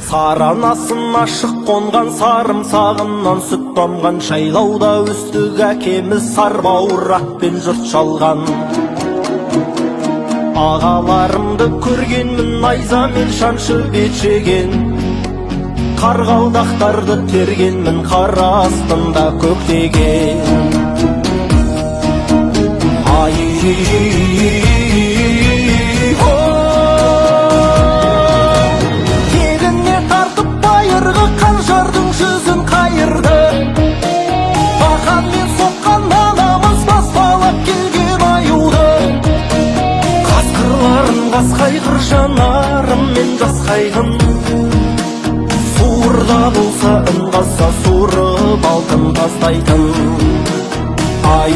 Саранасын ашық қонған сарымсағынан сүт тамған, жайлауда өстік әкеміз сарбауырақпен жұрт шалған. Ағаларымды көргенмін, найза мен шаншы бетшеген, қарғалдақтарды тергенмін, қар астында көктеген. Тегіне тартып байырғы қанжардың жүзін қайырды. Бақанмен соққан анамыз баспалап келген аюды. Қасқырларын қасқайғыр жанарыммен жасқайғын. Суырда болса үн қасса суырып алтын тастайтын. Ай